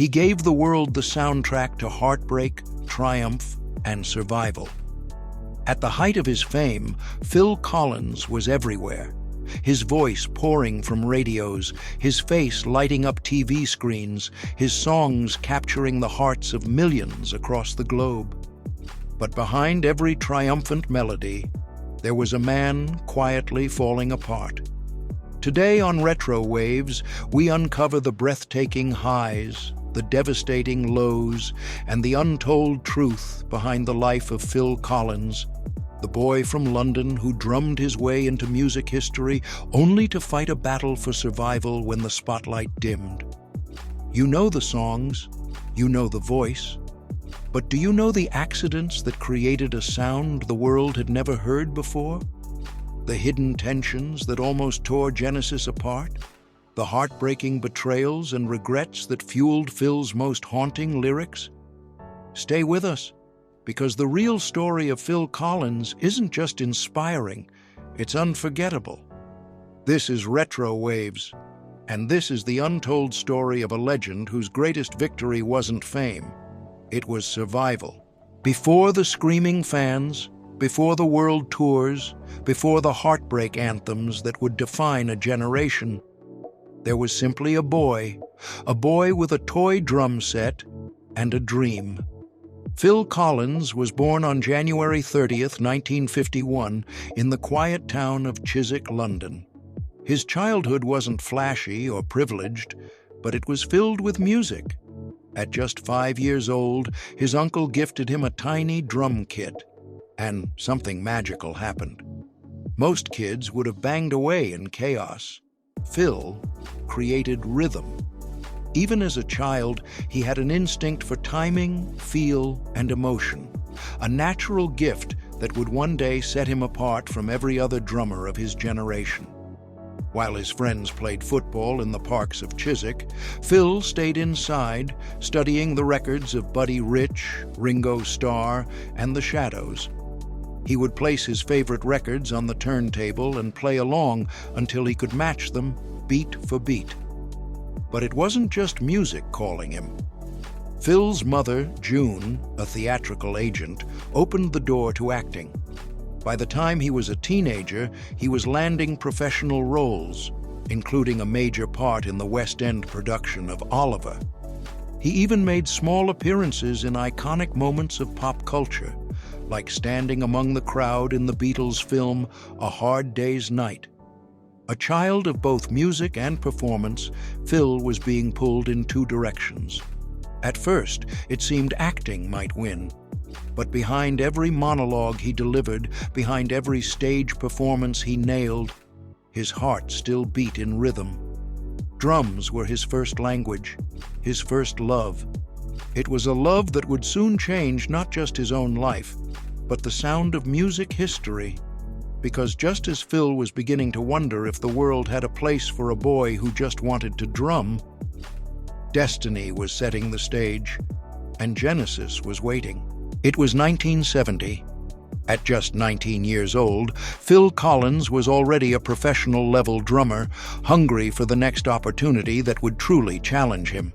He gave the world the soundtrack to heartbreak, triumph, and survival. At the height of his fame, Phil Collins was everywhere. His voice pouring from radios, his face lighting up TV screens, his songs capturing the hearts of millions across the globe. But behind every triumphant melody, there was a man quietly falling apart. Today on RetroWaves, we uncover the breathtaking highs, the devastating lows, and the untold truth behind the life of Phil Collins, the boy from London who drummed his way into music history only to fight a battle for survival when the spotlight dimmed. You know the songs, you know the voice, but do you know the accidents that created a sound the world had never heard before? The hidden tensions that almost tore Genesis apart? The heartbreaking betrayals and regrets that fueled Phil's most haunting lyrics? Stay with us, because the real story of Phil Collins isn't just inspiring, it's unforgettable. This is RetroWaves, and this is the untold story of a legend whose greatest victory wasn't fame, it was survival. Before the screaming fans, before the world tours, before the heartbreak anthems that would define a generation, there was simply a boy with a toy drum set and a dream. Phil Collins was born on January 30th, 1951, in the quiet town of Chiswick, London. His childhood wasn't flashy or privileged, but it was filled with music. At just 5 years old, his uncle gifted him a tiny drum kit, and something magical happened. Most kids would have banged away in chaos. Phil created rhythm. Even as a child, he had an instinct for timing, feel, and emotion, a natural gift that would one day set him apart from every other drummer of his generation. While his friends played football in the parks of Chiswick, Phil stayed inside, studying the records of Buddy Rich, Ringo Starr, and the Shadows. He would place his favorite records on the turntable and play along until he could match them beat for beat. But it wasn't just music calling him. Phil's mother, June, a theatrical agent, opened the door to acting. By the time he was a teenager, he was landing professional roles, including a major part in the West End production of Oliver. He even made small appearances in iconic moments of pop culture, like standing among the crowd in the Beatles' film A Hard Day's Night. A child of both music and performance, Phil was being pulled in two directions. At first, it seemed acting might win. But behind every monologue he delivered, behind every stage performance he nailed, his heart still beat in rhythm. Drums were his first language, his first love. It was a love that would soon change not just his own life, but the sound of music history. Because just as Phil was beginning to wonder if the world had a place for a boy who just wanted to drum, destiny was setting the stage, and Genesis was waiting. It was 1970. At just 19 years old, Phil Collins was already a professional-level drummer, hungry for the next opportunity that would truly challenge him.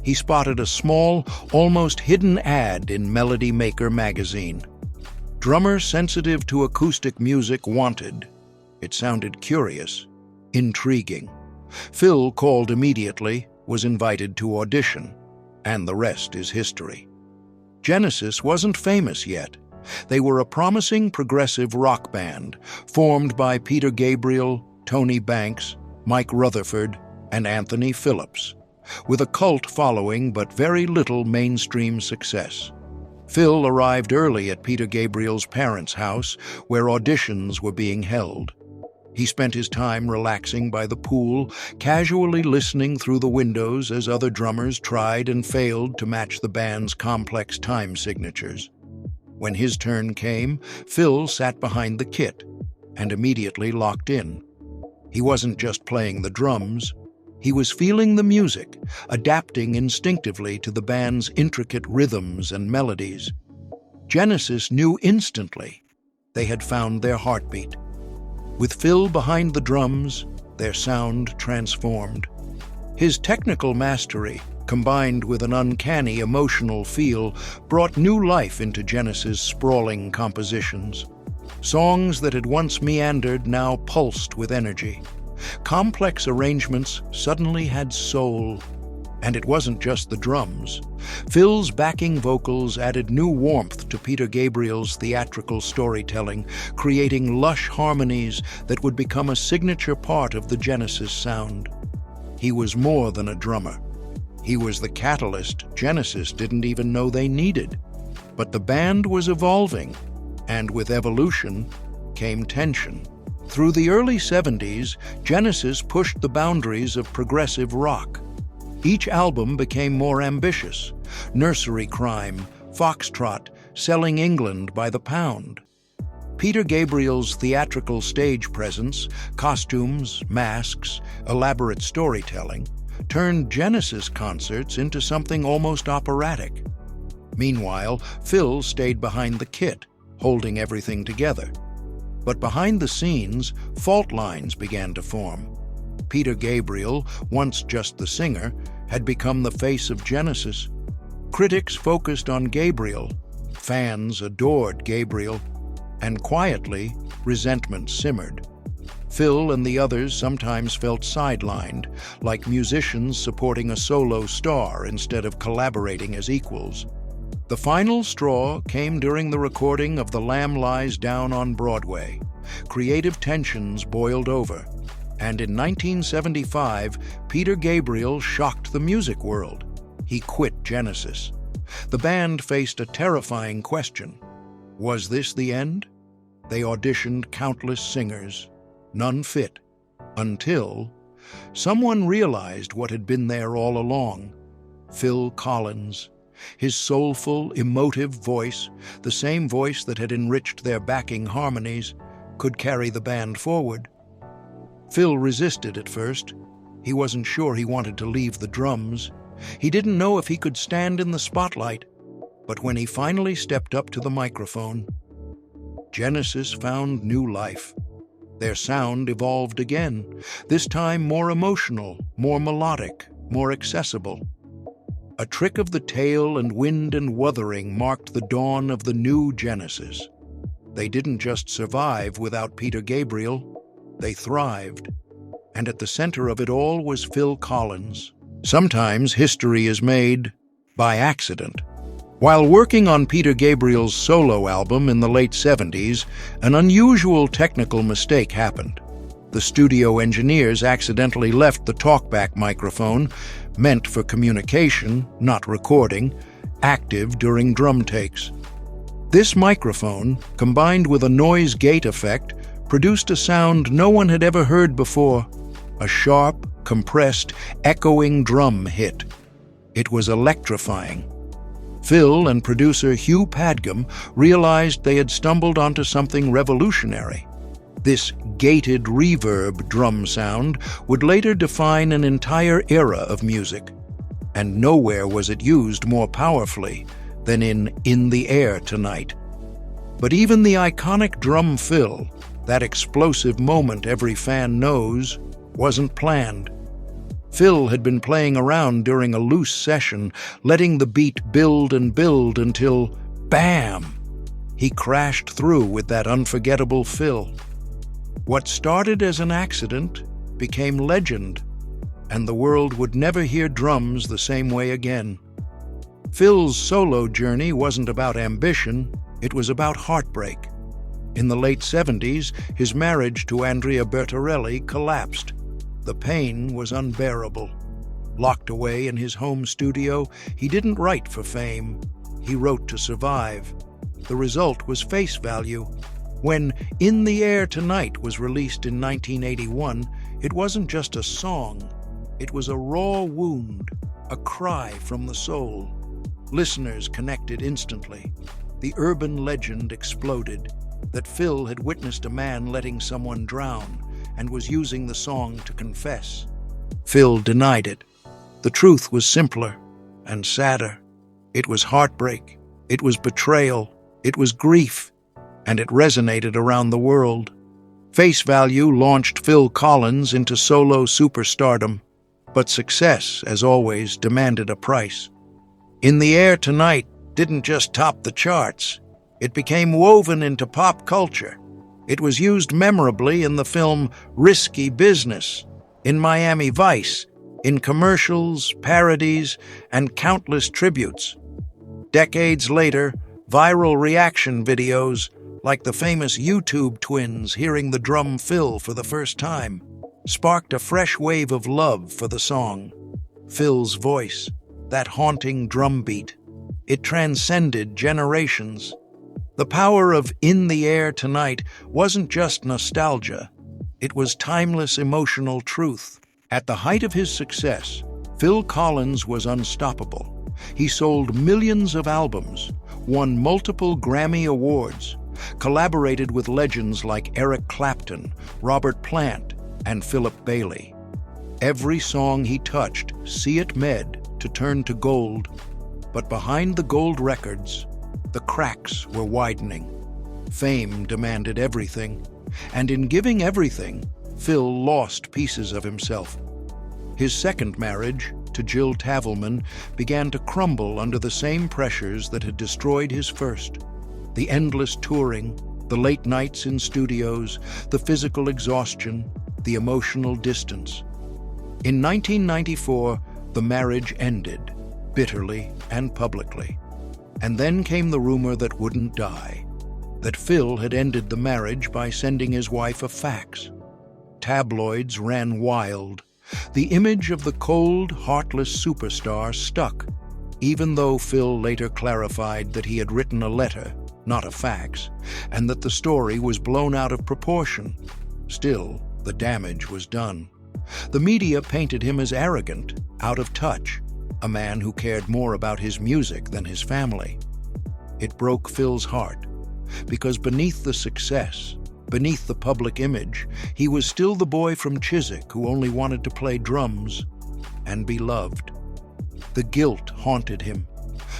He spotted a small, almost hidden ad in Melody Maker magazine. Drummer sensitive to acoustic music wanted. It sounded curious, intriguing. Phil called immediately, was invited to audition, and the rest is history. Genesis wasn't famous yet. They were a promising progressive rock band formed by Peter Gabriel, Tony Banks, Mike Rutherford, and Anthony Phillips, with a cult following but very little mainstream success. Phil arrived early at Peter Gabriel's parents' house, where auditions were being held. He spent his time relaxing by the pool, casually listening through the windows as other drummers tried and failed to match the band's complex time signatures. When his turn came, Phil sat behind the kit and immediately locked in. He wasn't just playing the drums. He was feeling the music, adapting instinctively to the band's intricate rhythms and melodies. Genesis knew instantly they had found their heartbeat. With Phil behind the drums, their sound transformed. His technical mastery, combined with an uncanny emotional feel, brought new life into Genesis' sprawling compositions. Songs that had once meandered now pulsed with energy. Complex arrangements suddenly had soul. And it wasn't just the drums. Phil's backing vocals added new warmth to Peter Gabriel's theatrical storytelling, creating lush harmonies that would become a signature part of the Genesis sound. He was more than a drummer. He was the catalyst Genesis didn't even know they needed. But the band was evolving, and with evolution came tension. Through the early 70s, Genesis pushed the boundaries of progressive rock. Each album became more ambitious: nursery crime, foxtrot, selling England by the pound. Peter Gabriel's theatrical stage presence, costumes, masks, elaborate storytelling, turned Genesis concerts into something almost operatic. Meanwhile, Phil stayed behind the kit, holding everything together. But behind the scenes, fault lines began to form. Peter Gabriel, once just the singer, had become the face of Genesis. Critics focused on Gabriel, fans adored Gabriel, and quietly, resentment simmered. Phil and the others sometimes felt sidelined, like musicians supporting a solo star instead of collaborating as equals. The final straw came during the recording of The Lamb Lies Down on Broadway. Creative tensions boiled over, and in 1975, Peter Gabriel shocked the music world. He quit Genesis. The band faced a terrifying question. Was this the end? They auditioned countless singers. None fit. Until someone realized what had been there all along. Phil Collins. His soulful, emotive voice, the same voice that had enriched their backing harmonies, could carry the band forward. Phil resisted at first. He wasn't sure he wanted to leave the drums. He didn't know if he could stand in the spotlight. But when he finally stepped up to the microphone, Genesis found new life. Their sound evolved again, this time more emotional, more melodic, more accessible. A trick of the tail and wind and wuthering marked the dawn of the new Genesis. They didn't just survive without Peter Gabriel, they thrived. And at the center of it all was Phil Collins. Sometimes history is made by accident. While working on Peter Gabriel's solo album in the late 70s, an unusual technical mistake happened. The studio engineers accidentally left the talkback microphone, meant for communication, not recording, active during drum takes. This microphone, combined with a noise gate effect, produced a sound no one had ever heard before: a sharp, compressed, echoing drum hit. It was electrifying. Phil and producer Hugh Padgham realized they had stumbled onto something revolutionary. This gated reverb drum sound would later define an entire era of music, and nowhere was it used more powerfully than in the Air Tonight. But even the iconic drum fill, that explosive moment every fan knows, wasn't planned. Phil had been playing around during a loose session, letting the beat build and build until, bam! He crashed through with that unforgettable fill. What started as an accident became legend, and the world would never hear drums the same way again. Phil's solo journey wasn't about ambition, it was about heartbreak. In the late 70s, his marriage to Andrea Bertarelli collapsed. The pain was unbearable. Locked away in his home studio, he didn't write for fame. He wrote to survive. The result was face value. When In the Air Tonight was released in 1981, it wasn't just a song. It was a raw wound, a cry from the soul. Listeners connected instantly. The urban legend exploded that Phil had witnessed a man letting someone drown and was using the song to confess. Phil denied it. The truth was simpler and sadder. It was heartbreak, it was betrayal, it was grief, and it resonated around the world. Face Value launched Phil Collins into solo superstardom. But success, as always, demanded a price. In the Air Tonight didn't just top the charts. It became woven into pop culture. It was used memorably in the film Risky Business, in Miami Vice, in commercials, parodies, and countless tributes. Decades later, viral reaction videos, like the famous YouTube twins hearing the drum fill for the first time, sparked a fresh wave of love for the song. Phil's voice, that haunting drum beat, it transcended generations. The power of In the Air Tonight wasn't just nostalgia. It was timeless emotional truth. At the height of his success, Phil Collins was unstoppable. He sold millions of albums, won multiple Grammy Awards, collaborated with legends like Eric Clapton, Robert Plant, and Philip Bailey. Every song he touched, see it med to turn to gold. But behind the gold records, the cracks were widening. Fame demanded everything, and in giving everything, Phil lost pieces of himself. His second marriage, to Jill Tavelman, began to crumble under the same pressures that had destroyed his first. The endless touring, the late nights in studios, the physical exhaustion, the emotional distance. In 1994, the marriage ended, bitterly and publicly. And then came the rumor that wouldn't die, that Phil had ended the marriage by sending his wife a fax. Tabloids ran wild. The image of the cold, heartless superstar stuck, even though Phil later clarified that he had written a letter, not a fax, and that the story was blown out of proportion. Still, the damage was done. The media painted him as arrogant, out of touch, a man who cared more about his music than his family. It broke Phil's heart, because beneath the success, beneath the public image, he was still the boy from Chiswick who only wanted to play drums and be loved. The guilt haunted him.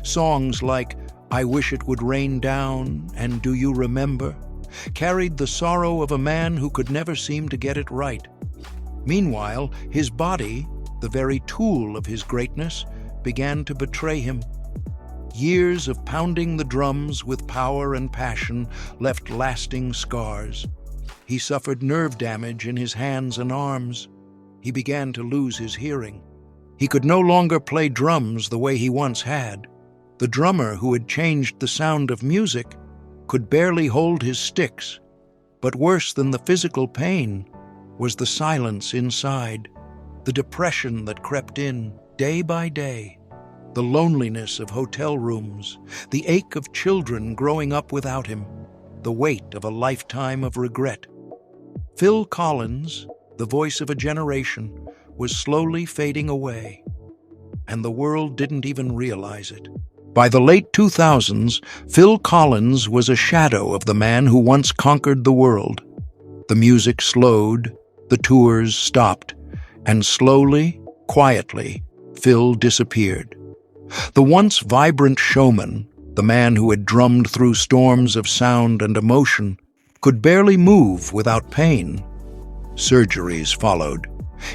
Songs like I Wish It Would Rain Down and Do You Remember carried the sorrow of a man who could never seem to get it right. Meanwhile, his body, the very tool of his greatness, began to betray him. Years of pounding the drums with power and passion left lasting scars. He suffered nerve damage in his hands and arms. He began to lose his hearing. He could no longer play drums the way he once had. The drummer who had changed the sound of music could barely hold his sticks. But worse than the physical pain was the silence inside, the depression that crept in day by day, the loneliness of hotel rooms, the ache of children growing up without him, the weight of a lifetime of regret. Phil Collins, the voice of a generation, was slowly fading away, and the world didn't even realize it. By the late 2000s, Phil Collins was a shadow of the man who once conquered the world. The music slowed, the tours stopped, and slowly, quietly, Phil disappeared. The once vibrant showman, the man who had drummed through storms of sound and emotion, could barely move without pain. Surgeries followed.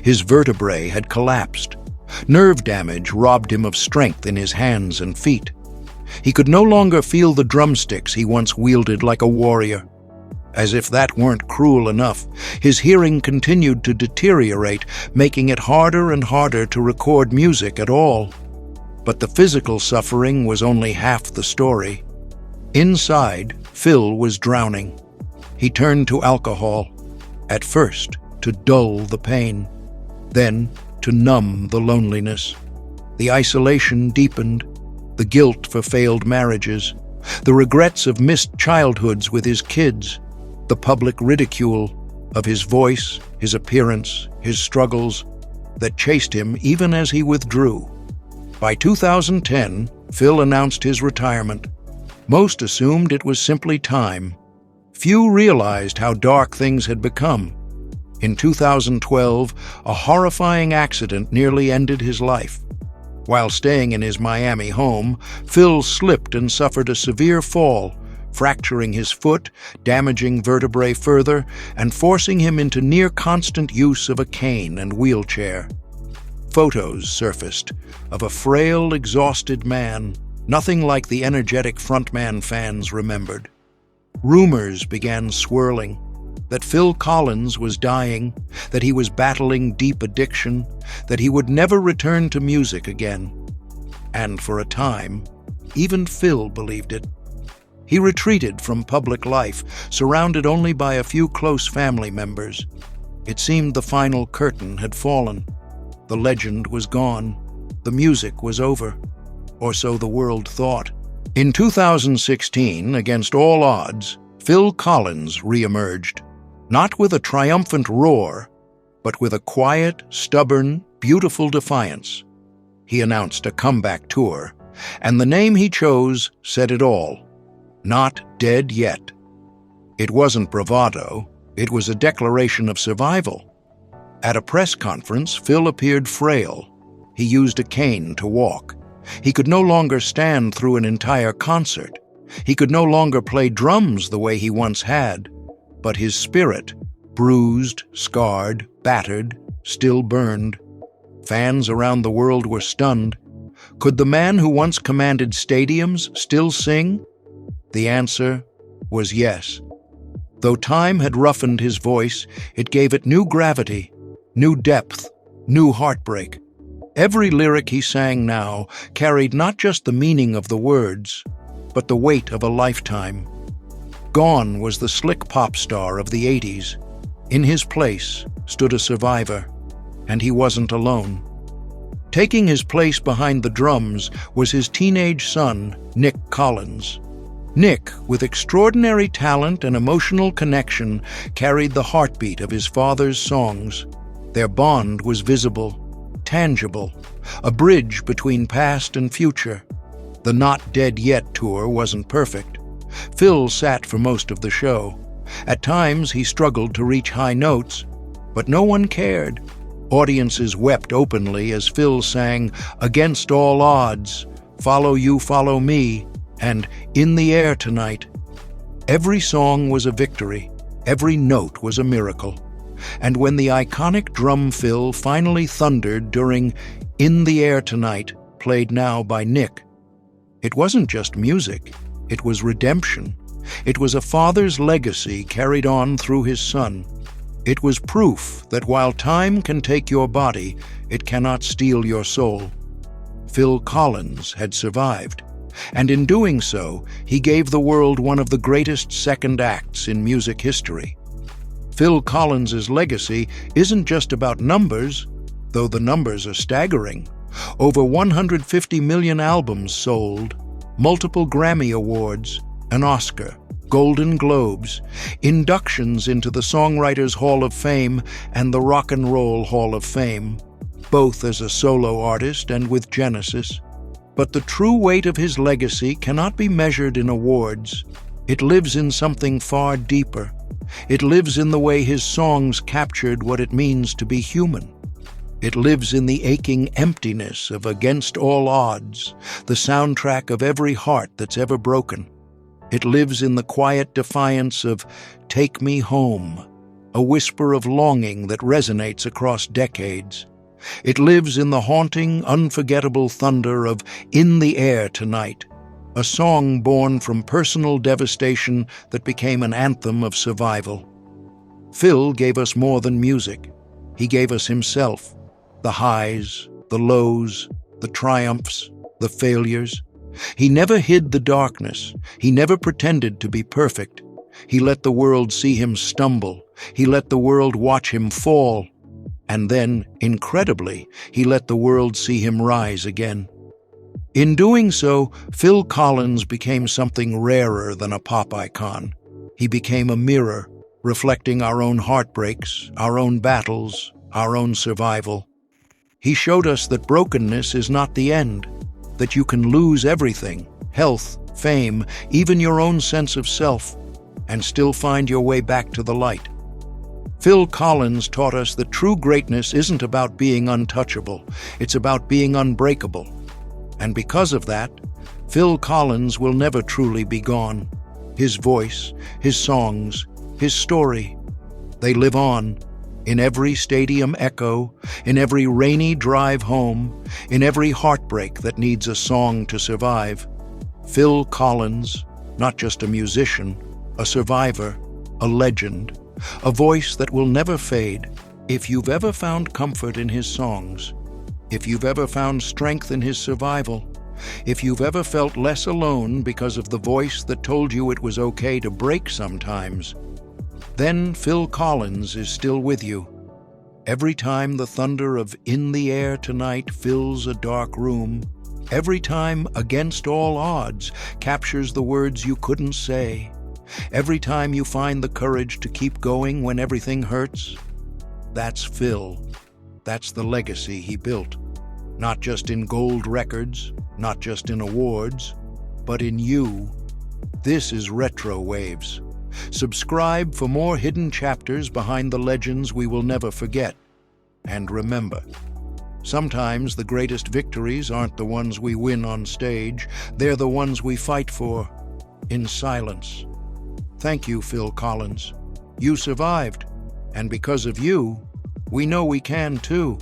His vertebrae had collapsed. Nerve damage robbed him of strength in his hands and feet. He could no longer feel the drumsticks he once wielded like a warrior. As if that weren't cruel enough, his hearing continued to deteriorate, making it harder and harder to record music at all. But the physical suffering was only half the story. Inside, Phil was drowning. He turned to alcohol, at first to dull the pain, then to numb the loneliness. The isolation deepened, the guilt for failed marriages, the regrets of missed childhoods with his kids, the public ridicule of his voice, his appearance, his struggles that chased him even as he withdrew. By 2010, Phil announced his retirement. Most assumed it was simply time. Few realized how dark things had become. In 2012, a horrifying accident nearly ended his life. While staying in his Miami home, Phil slipped and suffered a severe fall, fracturing his foot, damaging vertebrae further, and forcing him into near-constant use of a cane and wheelchair. Photos surfaced of a frail, exhausted man, nothing like the energetic frontman fans remembered. Rumors began swirling that Phil Collins was dying, that he was battling deep addiction, that he would never return to music again. And for a time, even Phil believed it. He retreated from public life, surrounded only by a few close family members. It seemed the final curtain had fallen. The legend was gone. The music was over. Or so the world thought. In 2016, against all odds, Phil Collins re-emerged, not with a triumphant roar, but with a quiet, stubborn, beautiful defiance. He announced a comeback tour, and the name he chose said it all. Not dead yet. It wasn't bravado, it was a declaration of survival. At a press conference, Phil appeared frail. He used a cane to walk. He could no longer stand through an entire concert. He could no longer play drums the way he once had. But his spirit, bruised, scarred, battered, still burned. Fans around the world were stunned. Could the man who once commanded stadiums still sing? The answer was yes. Though time had roughened his voice, it gave it new gravity, new depth, new heartbreak. Every lyric he sang now carried not just the meaning of the words, but the weight of a lifetime. Gone was the slick pop star of the 80s. In his place stood a survivor, and he wasn't alone. Taking his place behind the drums was his teenage son, Nic Collins. Nic, with extraordinary talent and emotional connection, carried the heartbeat of his father's songs. Their bond was visible, tangible, a bridge between past and future. The Not Dead Yet tour wasn't perfect. Phil sat for most of the show. At times he struggled to reach high notes, but no one cared. Audiences wept openly as Phil sang Against All Odds, Follow You, Follow Me, and In the Air Tonight. Every song was a victory. Every note was a miracle. And when the iconic drum fill finally thundered during In the Air Tonight, played now by Nic, it wasn't just music, it was redemption. It was a father's legacy carried on through his son. It was proof that while time can take your body, it cannot steal your soul. Phil Collins had survived, and in doing so, he gave the world one of the greatest second acts in music history. Phil Collins's legacy isn't just about numbers, though the numbers are staggering. Over 150 million albums sold, multiple Grammy Awards, an Oscar, Golden Globes, inductions into the Songwriters Hall of Fame and the Rock and Roll Hall of Fame, both as a solo artist and with Genesis. But the true weight of his legacy cannot be measured in awards. It lives in something far deeper. It lives in the way his songs captured what it means to be human. It lives in the aching emptiness of Against All Odds, the soundtrack of every heart that's ever broken. It lives in the quiet defiance of Take Me Home, a whisper of longing that resonates across decades. It lives in the haunting, unforgettable thunder of In the Air Tonight, a song born from personal devastation that became an anthem of survival. Phil gave us more than music. He gave us himself, the highs, the lows, the triumphs, the failures. He never hid the darkness. He never pretended to be perfect. He let the world see him stumble. He let the world watch him fall. And then, incredibly, he let the world see him rise again. In doing so, Phil Collins became something rarer than a pop icon. He became a mirror, reflecting our own heartbreaks, our own battles, our own survival. He showed us that brokenness is not the end, that you can lose everything, health, fame, even your own sense of self, and still find your way back to the light. Phil Collins taught us that true greatness isn't about being untouchable, it's about being unbreakable. And because of that, Phil Collins will never truly be gone. His voice, his songs, his story, they live on, In every stadium echo, in every rainy drive home, in every heartbreak that needs a song to survive, Phil Collins, not just a musician, a survivor, a legend, a voice that will never fade. If you've ever found comfort in his songs, if you've ever found strength in his survival, if you've ever felt less alone because of the voice that told you it was okay to break sometimes, then Phil Collins is still with you. Every time the thunder of "In the Air Tonight" fills a dark room, every time "Against All Odds" captures the words you couldn't say, every time you find the courage to keep going when everything hurts, that's Phil. That's the legacy he built. Not just in gold records, not just in awards, but in you. This is RetroWaves. Subscribe for more hidden chapters behind the legends we will never forget. And remember, sometimes the greatest victories aren't the ones we win on stage, they're the ones we fight for in silence. Thank you, Phil Collins. You survived, and because of you, we know we can too.